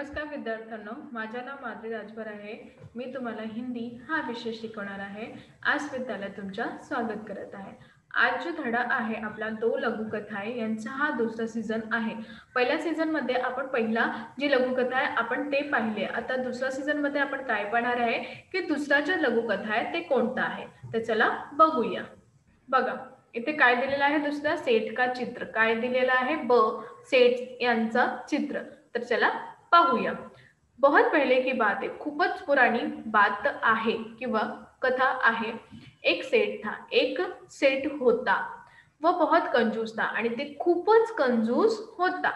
नमस्कार विद्यार्थ्यांनो, माझे नाव माधुरी राजभर आहे. मी तुम्हाला हिंदी हा विषय शिकवणार आहे. आज विद्यालयात तुमच्या स्वागत करत आहे. आज जो धडा आहे आपला दो लघुकथा आहे यांचा हा दुसरा सीझन आहे. पहिल्या सीझन मध्ये आपण पहिला जी लघुकथा आहे आपण ते पाहिले. आता दुसऱ्या सीझन मध्ये आपण काय पाहणार आहे की दुसरा जो लघुकथा आहे ते कोणता आहे. तर चला बघूया. बघा इथे काय दिलेलं आहे, दुसरा सेठ का चित्र काय दिलेलं आहे, ब सेठ यांचा चित्र. तर चला पाहूया. बहुत पहले की बात है, खूपच पुरानी बात आहे किंवा कथा आहे. एक सेठ था, एक सेठ होता. वो बहुत कंजूस था आणि ते खूपच कंजूस होता.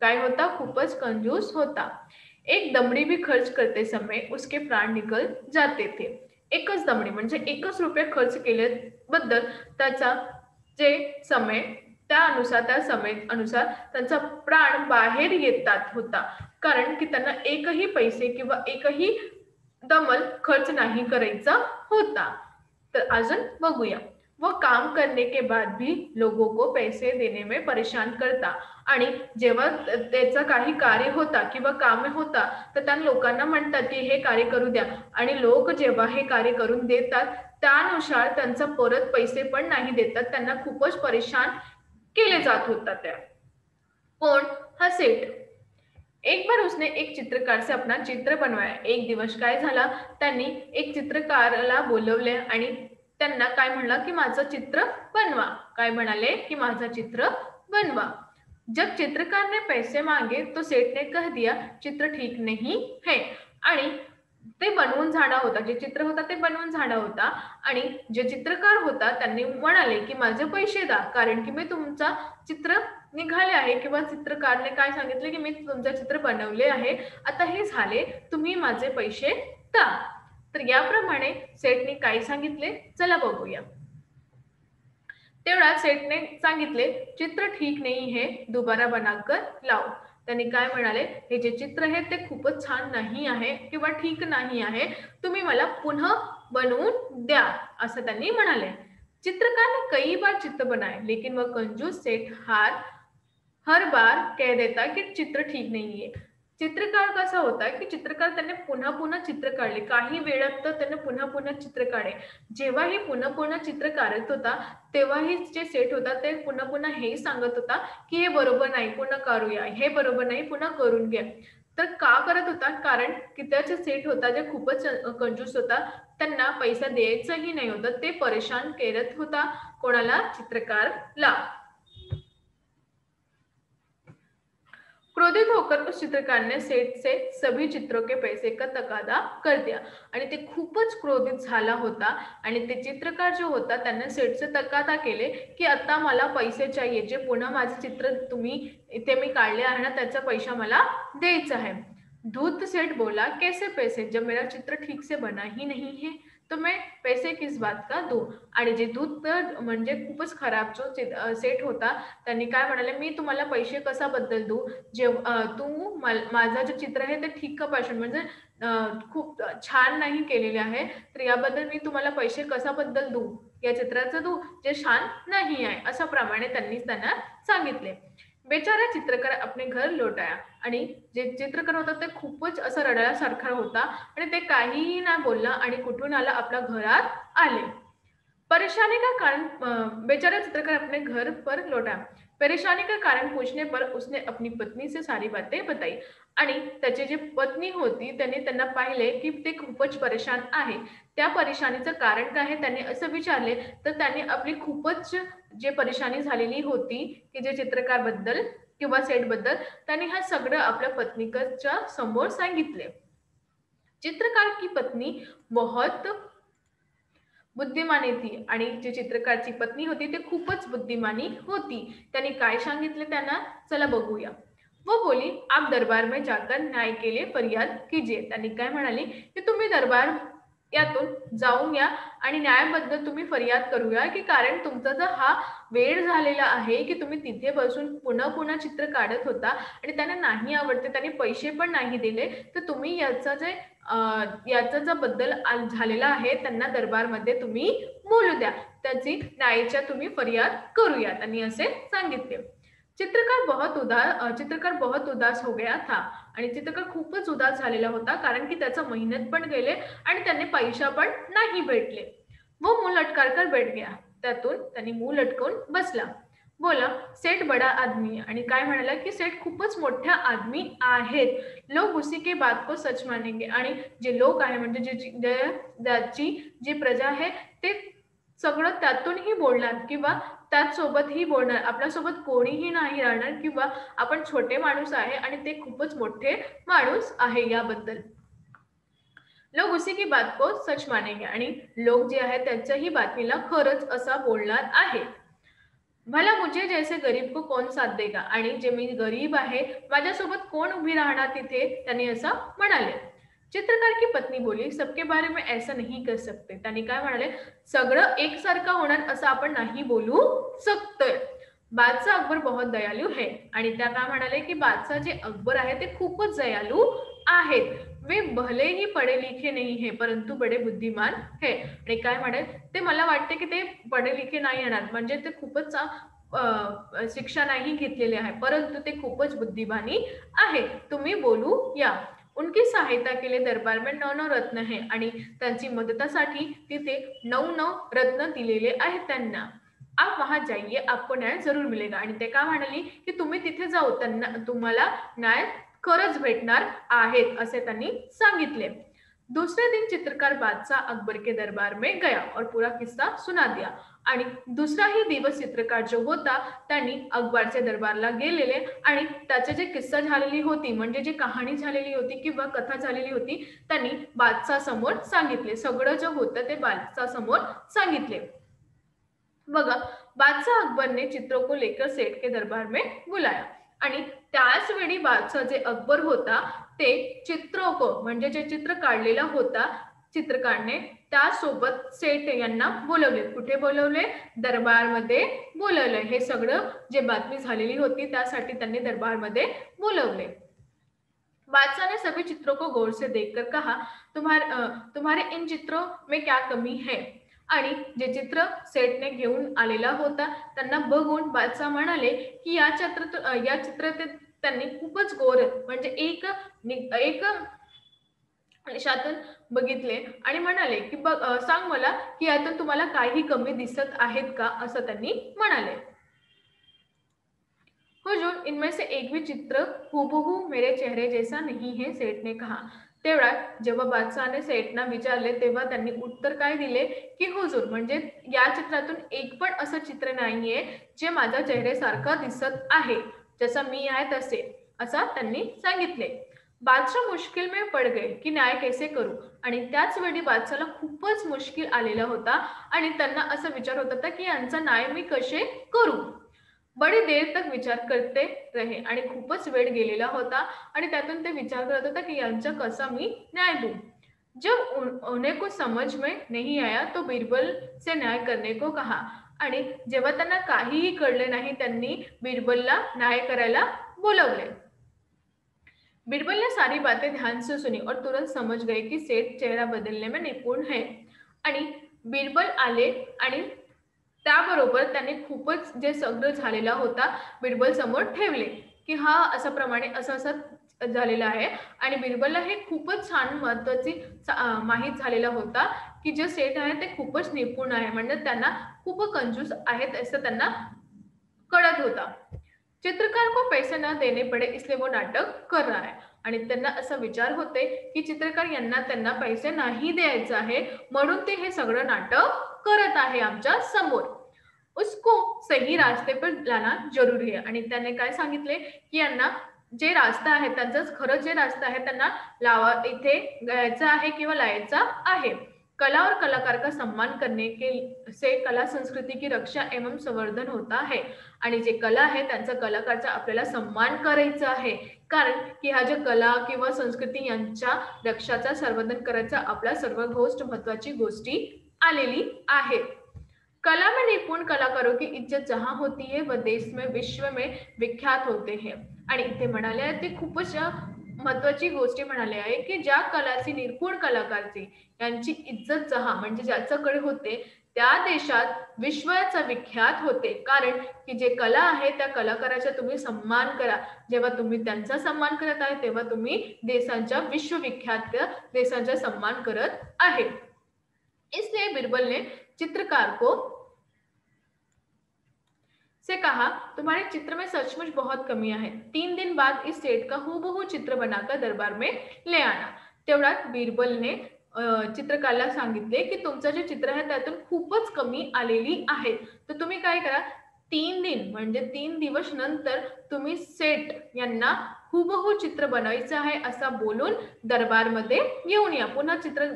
काय होता, खूपच कंजूस होता. एक दमड़ी भी खर्च करते समय उसके प्राण निकल जाते थे. एकच दमडी म्हणजे एकच रुपये खर्च केल्याबद्दल त्याचा जे समय त्यानुसार त्या समय अनुसार त्यांचा प्राण बाहेर येतात होता. कारण की त्यांना एकही पैसे किंवा एकही दमल खर्च नहीं करायचा होता. तर अजून बघूया. वो काम करने के बाद भी लोगों को पैसे देने में परेशान करता आणि जेव्हा त्याचं काही कार्य होता किंवा काम होता तर त्या लोकांना म्हणतात की हे कार्य करू द्या आणि लोक जेव्हा हे कार्य करून देतात त्यानुसार त्यांचा परत पैसे पण नाही देतात. त्यांना खूपच परेशान केले जात होता त्या. कौन, हा सेठ. एक बार उसने एक चित्रकार से अपना चित्र बनवाया. एक दिवस काय झाला, त्यांनी एक चित्रकाराला बोलवले आणि त्यांना काय म्हणला की माझं चित्र बनवा. काय म्हणाले की माझं चित्र बनवा. जब चित्रकार ने पैसे मांगे तो सेठ ने कह दिया चित्र ठीक नहीं है. आणि ते बनवून झाला होता, जे चित्र होता ते बनवून झाला होता आणि जे चित्रकार होता त्यांनी म्हणाले की माझे पैसे द्या, कारण की मी तुमचा चित्र निघाले आहे किंवा चित्रकारने काय सांगितले की मी तुमचं चित्र बनवले आहे, आता हे झाले, तुम्ही माझे पैसे द्या. तर याप्रमाणे सेठने काय सांगितले चला बघूया. तेवढ्यात सेठने सांगितले चित्र ठीक नाही है, दोबारा बनाकर लाओ. त्यांनी काय म्हणाले, हे जे चित्र आहे ते खूपच छान नाही आहे किंवा ठीक नाही आहे, तुम्ही मला पुन्हा बनवून द्या असं त्यांनी म्हणाले. चित्रकार ने कई बार चित्र बनाए लेकिन वह कंजूस सेठ हर बार कह देता की चित्र ठीक नाही आहे. चित्रकार कसा होता की चित्रकार त्याने पुन्हा पुन्हा चित्र काढले, काही वेळात तर त्याने पुन्हा पुन्हा चित्र काढले. जेव्हाही पुन्हा पुन्हा चित्र काढत होता तेव्हाही जे सेठ होता ते पुन्हा पुन्हा हे सांगत होता की हे बरोबर नाही, पुन्हा करूया, हे बरोबर नाही, पुन्हा करून घ्या. तर का करत होता, कारण की त्याचे सेठ होता जे खूपच कंजूस होता, त्यांना पैसा द्यायचाही नाही होता. ते परेशान करत होता कोणाला, चित्रकारला. क्रोधित होकर उस चित्रकार ने सेठ से सभी चित्रों के पैसे का तकादा कर दिया. आणि ते खूपच क्रोधित झाला होता आणि ते चित्रकार जो होता त्याने सेठचे तकादा केले की आता मला पैसे चाहिए, जे पुन्हा माझे चित्र तुम्ही इथे मी काढले आहे ना त्याचा पैसा मला द्यायचा आहे. धूत सेठ बोला कैसे पैसे, जब मेरा चित्र ठीक से बना ही नहीं है तो मैं पैसे किस बात का दूं. आणि जे दूत म्हणजे खूपच खराब जो सेठ होता त्यांनी काय म्हणाले, मी तुम्हाला पैसे कसा बद्दल देऊ, जे तू माझं जे चित्र आहे ते ठीक का पाहिजे, म्हणजे खूप छान नाही केलेले आहे, तर याबद्दल मी तुम्हाला पैसे कसा बद्दल देऊ, या चित्राचं देऊ जे छान नाही आहे, अशा प्रमाणे त्यांना सांगितले. बेचारा चित्रकार अपने घर लौट आया. आणि जे चित्रकार होता ते खूपच असं रडल्यासारखा होता आणि ते काहीही नाही बोलला आणि कुठून आला, आपल्या घरात आले. परेशानी का कारण बेचारा चित्रकार अपने घर पर लौटा. परेशानी का कारण पूछने पर उसने अपनी पत्नी से सारी बातें बताई. आणि त्याची जी पत्नी होती त्याने त्यांना पाहिले की ते खूपच परेशान आहे. त्या परेशानीचं कारण काय आहे त्याने असं विचारले, तर त्याने आपली खूपच जे परेशानी झालेली होती की जे चित्रकारबद्दल किंवा सेटबद्दल त्यांनी हा सगळं आपल्या पत्नीच्या समोर सांगितले. चित्रकार की पत्नी बहुत बुद्धिमानी थी आणि जी चित्रकारची पत्नी होती ते खूपच बुद्धिमानी होती. त्यांनी काय सांगितले त्यांना चला बघूया. वो बोली आप दरबार में जाकर न्याय के लिए फरियाद कीजिए. त्यांनी काय म्हणाली की तुम्ही दरबार यातून जाऊन या आणि न्यायाबद्दल तुम्ही फरियाद करूया, की कारण तुमचा जर हा वेळ झालेला आहे की तुम्ही तिथे बसून पुन्हा पुन्हा चित्र काढत होता आणि त्यांना नाही आवडते, त्यांनी पैसे पण नाही दिले, तर तुम्ही याचा जो बद्दल झालेला आहे त्यांना दरबारमध्ये तुम्ही बोलू द्या, त्याची न्यायाच्या तुम्ही फरियाद करूया, त्यांनी असे सांगितले. चित्रकार बहुत उदास हो गया था आणि चित्रकार खूपच उदास झालेला होता कारण की त्याचा मेहनत पण गेले आणि त्याने पैसा पण नाही भेटले. वो मुंह लटका कर बैठ गया. त्यातून त्यांनी मूल लटकवून बसला. बोला, सेठ बडा आदमी है. आणि काय म्हणाला की सेठ खूपच मोठ्या आदमी आहेत. लोग उसी के बात को सच मानेंगे. आणि जे लोक आहे म्हणजे ज्याची जी प्रजा आहे ते सगळं त्यातूनही बोलणार किंवा त्याचसोबतही बोलणार. आपल्यासोबत कोणीही नाही राहणार किंवा आपण छोटे माणूस आहे आणि ते खूपच मोठे माणूस आहे याबद्दल. लोग उसी की बात को सच मानेंगे. आणि लोक जे आहेत त्यांच्याही बातमीला खरंच असा बोलणार आहे. भला मुझे जैसे गरीब को कौन साथ देगा. आणि जे मी गरीब आहे माझ्यासोबत कोण उभी राहणार तिथे, त्यांनी असं म्हणाले. चित्रकार की पत्नी बोली, सबके बारे में ऐसा नहीं कर सकते. त्यांनी काय म्हणाले, सगळं एकसारखं होणार असं आपण नाही बोलू शकतोय. बादशाह अकबर बहुत दयालू है. आणि त्या काय म्हणाले की बादशाह जे अकबर आहे ते खूपच दयालू आहेत. वे भले ही पढ़े लिखे नहीं है परंतु बड़े बुद्धिमान है. आणि काय म्हणाले, ते मला वाटते की ते पढ़े लिखे नाही येणार म्हणजे ते खूपच शिक्षा नाही घेतलेले आहे परंतु ते खूपच बुद्धिमानी आहे. तुम्ही बोलू या. उनकी सहायता के लिए दरबार में 9 रत्न है. आणि त्यांची मदतासाठी तिथे 9 रत्न दिलेले आहेत त्यांना. आप वहां जाइए, आपको न्याय जरूर मिलेगा. आणि ते काय म्हणाली की तुम्ही तिथे जाऊ, त्यांना तुम्हाला न्याय खरंच भेटणार आहेत असे त्यांनी सांगितले. दूसरे दिन चित्रकार बादशाह अकबर के दरबार में गया और पूरा किस्सा सुना दिया. आणि दुसराही दिवस चित्रकार जो होता त्यांनी अकबरच्या दरबारला गेलेले आणि त्याचे जे किस्सा झालेली होती म्हणजे जी कहाणी झालेली होती किंवा कथा झालेली होती त्यांनी बादशाह समोर सांगितले. सगळं जे होतं ते बादशाह समोर सांगितले. बघा, बादशाह अकबर ने चित्रों को लेकर सेठ के दरबार में बुलाया. आणि त्याच वेळी बादशाह जे अकबर होता ते चित्रों को म्हणजे जे चित्र काढलेला होता चित्रकारने त्यासोबत सेठ यांना बोलवले. कुठे बोलवले? दरबारमध्ये बोलवले. हे सगळं जे बातमी झालेली होती त्यासाठी त्यांनी दरबारमध्ये बोलवले. बादशाह ने सभी चित्रों को गौर से देखकर कहा, तुम्हारे इन चित्रों में क्या कमी है. आणि जे चित्र सेठने घेऊन आलेला होता त्यांना बघून बादशाह म्हणाले की या चित्रात त्यांनी खूपच गौर म्हणजे एक निशातून बघितले आणि म्हणाले की सांग मला की यातून तुम्हाला काही कमी दिसत आहेत का असं त्यांनी म्हणाले. हुजूर, इनमें से एक भी चित्र हुबहू मेरे चेहरे जैसा नहीं है, सेठ ने कहा. तेवढ्यात जेव्हा बादशाहने सेठना विचारले तेव्हा त्यांनी उत्तर काय दिले की हुजूर म्हणजे या चित्रातून एक पण असं चित्र नाहीये जे माझ्या चेहऱ्यासारखं दिसत आहे, जसं मी आहे तसे, असं त्यांनी सांगितले. बादशाह मुश्किल में पड़ गए की न्याय कैसे करू. आणि त्याच वेळी बादशाहला खूपच मुश्किल आलेला होता आणि त्यांना असा विचार होत होता की यांचा न्याय मी कसे करू. बड़ी देर तक विचार करते रहे. आणि खूपच वेळ गेलेला होता आणि त्यातून ते विचार करत होता की यांचा कसा मी न्याय दूं. जब उन्हें कुछ समझ में नहीं आया तो बीरबल से न्याय करने को कहा. आणि जेव्हा त्यांना काहीही कळले नाही त्यांनी बीरबलला न्याय करायला बोलवले. बीरबल ने सारी बातें ध्यान से सुनी और तुरंत समझ गए कि सेठ चेहरा बदलने में निपुण है. आणि बीरबल आले आणि त्याबरोबर त्याने खूपच जे सगळं झालेला होता बिरबल समोर ठेवले की हा असा प्रमाणे असं असं झालेलं आहे. आणि बिरबलला हे खूपच छान महत्वाची माहीत झालेला होता की जे सेठ आहे ते खूपच निपुण आहे म्हणजे त्यांना खूप कंजूस आहेत असं त्यांना कळत होता. चित्रकार को पैसे न देने पडे इसलिए वो नाटक कर रहा है. आणि त्यांना असा विचार होते की चित्रकार यांना त्यांना पैसे नाही द्यायचे आहे म्हणून ते हे सगळं नाटक करत आहे आमच्या समोर. उसको सही रास्ते पर लाना जरूरी है. आणि त्याने काय सांगितले की यांना जे रास्ता आहे त्यांचाच खरं जे रास्ता आहे त्यांना इथे गायचं आहे किंवा लायचा आहे. कला और कलाकार का सम्मान करने के से कला संस्कृती की रक्षा एवं संवर्धन होता है. आणि जे कला आहे त्यांचा कलाकारचा आपल्याला सम्मान करायचा आहे कारण की ह्या ज्या कला किंवा संस्कृती यांच्या रक्षाचा संवर्धन करायचा आपल्या सर्व महत्वाची गोष्टी आलेली आहे. कला में निपुण कलाकारों की इज्जत जहां होती है वह देश में विश्व में विख्यात होते हैं. आणि इथे म्हणाले आहे ते खूपच महत्वाची गोष्टी म्हणाले आहे की ज्या कलाची निपुण कलाकारची यांची इज्जत जहां म्हणजे ज्याच्याकडे होते त्या देशात विश्वाचा विख्यात होते. कारण की जे कला आहे त्या कलाकाराचा तुम्ही सन्मान करा. जेव्हा तुम्ही त्यांचा सन्मान करत आहे तेव्हा तुम्ही देशांच्या विश्वविख्यात देशांचा सन्मान करत आहे. इसलिए बीरबल ने चित्रकार को से कहा, तुम्हारे चित्र में सचमुच बहुत कमियां हैं. 3 दिन बाद इस सेठ का हूबहू चित्र बनाकर दरबार में ले आना. तेवढ्यात बीरबलने चित्रकारला सांगितले की तुमचं जे चित्र आहे त्यातून खूपच कमी आलेली आहे. तर तुम्ही काय करा, 3 दिन म्हणजे 3 दिवस नंतर तुम्ही सेठ यांना हूबहू चित्र बनवायचं आहे असं बोलून दरबारमध्ये घेऊन या. पुन्हा चित्र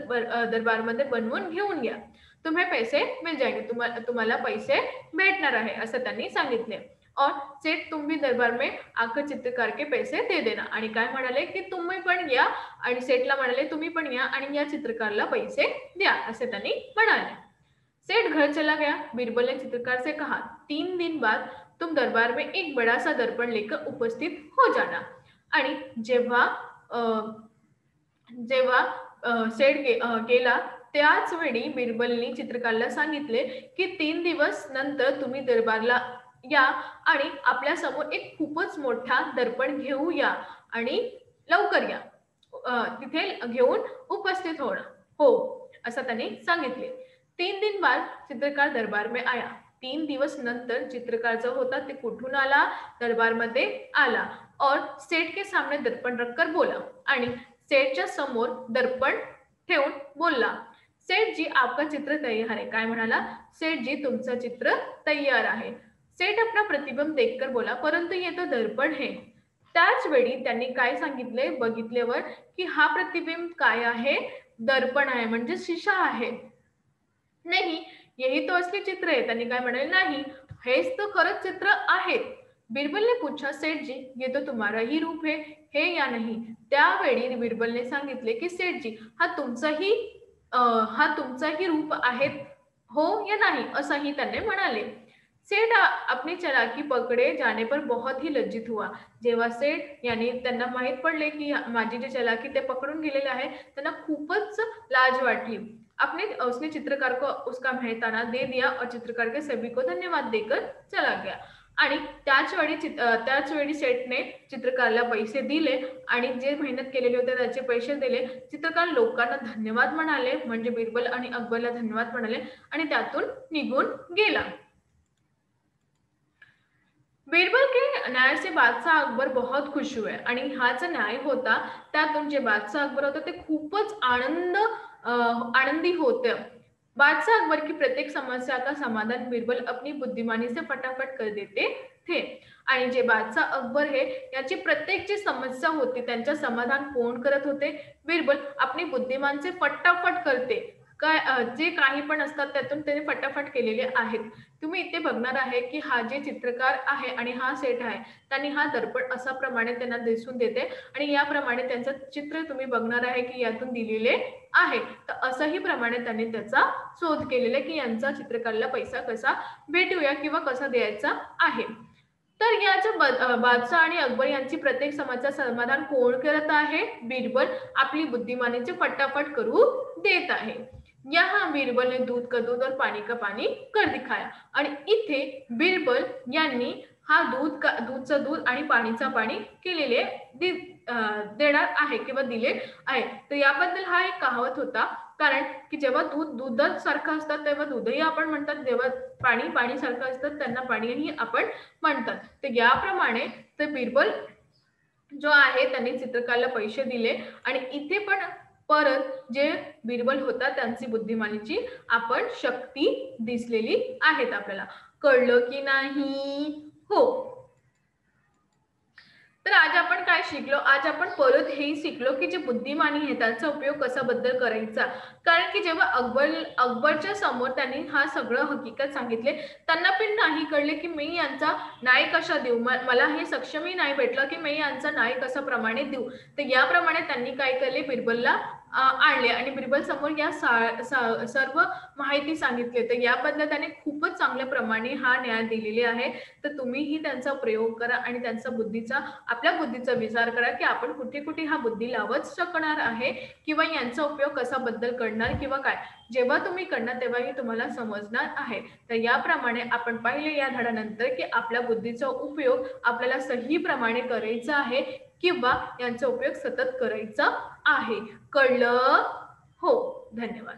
दरबारमध्ये बनवून घेऊन या. तुम्हें पैसे मिल जाएंगे, तुम्हाला पैसे भेटणार आहे असं त्यांनी सांगितले. और सेठ तुम भी दरबार में आकर चित्रकार के पैसे दे देना. आणि काय म्हणाले की तुम्ही पण या, आणि सेठला म्हणाले तुम्ही पण या आणि या चित्रकारला पैसे द्या असे त्यांनी म्हणाले. सेठ घर चला गया. बीरबल ने चित्रकार से कहा, 3 दिन बाद तुम दरबार में एक बड़ा सा दर्पण लेकर उपस्थित हो जाना. आणि जेव्हा सेठ गेला त्याच वेळी बीरबलनी चित्रकारला सांगितले की 3 दिवस नंतर तुम्ही दरबारला या आणि आपल्या समोर एक खूपच मोठा दर्पण घेऊ या आणि लवकर या, तिथे घेऊन उपस्थित हो असं त्यांनी सांगितले. 3 दिन बाद चित्रकार दरबार में आया. 3 दिवस नंतर चित्रकार जो होता ते कुठून आला, दरबारमध्ये आला. और सेठ के सामने दर्पण रखकर बोला. आणि सेठच्या समोर दर्पण ठेवून बोलला, सेठ जी आपका चित्र तैयार है. काय म्हणाला, सेठ जी तुमचं चित्र तैयार आहे. सेठ अपना प्रतिबिंब देखकर बोला, परंतु ये तो दर्पण है. त्याच वेळी त्यांनी काय सांगितले, बघितल्यावर की हा प्रतिबिंब काय आहे, दर्पण आहे म्हणजे शिशा आहे. नाही, यही तो असली चित्र है. त्यांनी काय म्हणाले, नाही हेच तो खरंच चित्र आहे. बीरबल ने पूछा, सेठ जी ये तो तुम्हारा ही रूप है या नहीं. त्यावेळी बीरबलने सांगितले की सेठ जी हा तुमचाही रूप आहे हो या नहीं, असंही त्यांनी म्हणाले. सेठ अपनी चालाकी पकडे जाने पर बहुत ही लज्जित हुआ. जेव्हा सेठ यांनी त्यांना माहित पडले की माझी जी चालाकी ते पकडून गेलेले आहे त्यांना खूपच लाज वाटली. उसने चित्रकार को उसका मेहताना दे दिया और चित्रकार के सभी को धन्यवाद देकर चला गया. आणि त्याच वेळी सेठने चित्रकारला पैसे दिले आणि जे मेहनत केलेले होते त्याचे पैसे दिले. चित्रकार लोकांना धन्यवाद म्हणाले, म्हणजे बीरबल आणि अकबरला धन्यवाद म्हणाले आणि त्यातून निघून गेला. बीरबल के न्याय से बादशाह अकबर बहुत खुश हुए. आणि हा जो न्याय होता त्यातून जे बादशाह अकबर होते ते खूपच आनंदी होते. बादशाह अकबर की प्रत्येक समस्या का समाधान बीरबल अपनी बुद्धिमानी से फटाफट कर देते थे. आणि जे बादशाह अकबर हे याची प्रत्येक जी समस्या होती त्यांचे समाधान कोण करत होते, बीरबल अपनी बुद्धिमान से फटाफट करते. जे काही पण असतात त्यातून त्याने फटाफट केलेले आहेत. तुम्ही इथे बघणार आहे की हा जे चित्रकार आहे आणि हा सेठ आहे त्यांनी हा दर्पण असा प्रमाणे त्यांना दिसून देते आणि याप्रमाणे त्यांचं चित्र तुम्ही बघणार आहे की यातून दिलेले आहे. तर असंही प्रमाणे त्यांनी त्याचा शोध केलेला की यांचा चित्रकारला पैसा कसा भेटूया किंवा कसा द्यायचा आहे. तर याच्या बादशाह आणि अकबर यांची प्रत्येक समस्या समाधान कोण करत आहे, बीरबल आपली बुद्धिमानीचे फटाफट करू देत आहे. यहाँ बीरबल ने दूध का दूध और पानी का पानी कर दिखाया. आणि इथे बीरबल यांनी हा दूधचं दूध आणि पाणीचा पाणी केलेले देणार आहे किंवा दिले आहे. तर याबद्दल हा एक कहावत होता. कारण की जेव्हा दूध सारखं असतात तेव्हा दूधही आपण म्हणतात, जेव्हा पाणी सारखं असतात त्यांना पाणीही आपण म्हणतात. तर याप्रमाणे तर बीरबल जो आहे त्यांनी चित्रकारला पैसे दिले आणि इथे पण परत जे बीरबल होता त्यांची बुद्धिमानीची आपण शक्ती दिसलेली आहेत. आपल्याला कळलं की नाही? हो. तर आज आपण काय शिकलो, आज आपण परत हे शिकलो की जे बुद्धिमानी आहे त्याचा उपयोग कसा बद्दल करायचा. कारण की जेव्हा अकबरच्या समोर त्यांनी हा सगळं हकीकत सांगितले त्यांना पण नाही कळले की मी यांचा न्याय कसा देऊ, मला हे सक्षमही नाही भेटलं की मी यांचा न्याय कसा प्रमाणे देऊ. तर याप्रमाणे त्यांनी काय केले, बीरबलला आणले आणि बिरबल समोर या सर्व माहिती सांगितली. तर याबद्दल त्याने खूपच चांगल्या प्रमाणे हा न्याय दिलेले आहे. तर तुम्हीही त्यांचा प्रयोग करा आणि त्यांचा आपल्या बुद्धीचा विचार करा, की आपण कुठे-कुठे हा बुद्धी लावत शकणार आहे किंवा यांचा उपयोग कसा बद्दल करणार किंवा काय. जेव्हा तुम्ही करणार तेव्हाही तुम्हाला समजणार आहे. तर याप्रमाणे आपण पाहिले या धड्यानंतर, की आपल्या बुद्धीचा उपयोग आपल्याला सही प्रमाणे करायचा आहे किंवा यांचा उपयोग सतत करायचा आहे. कळलं? हो. धन्यवाद.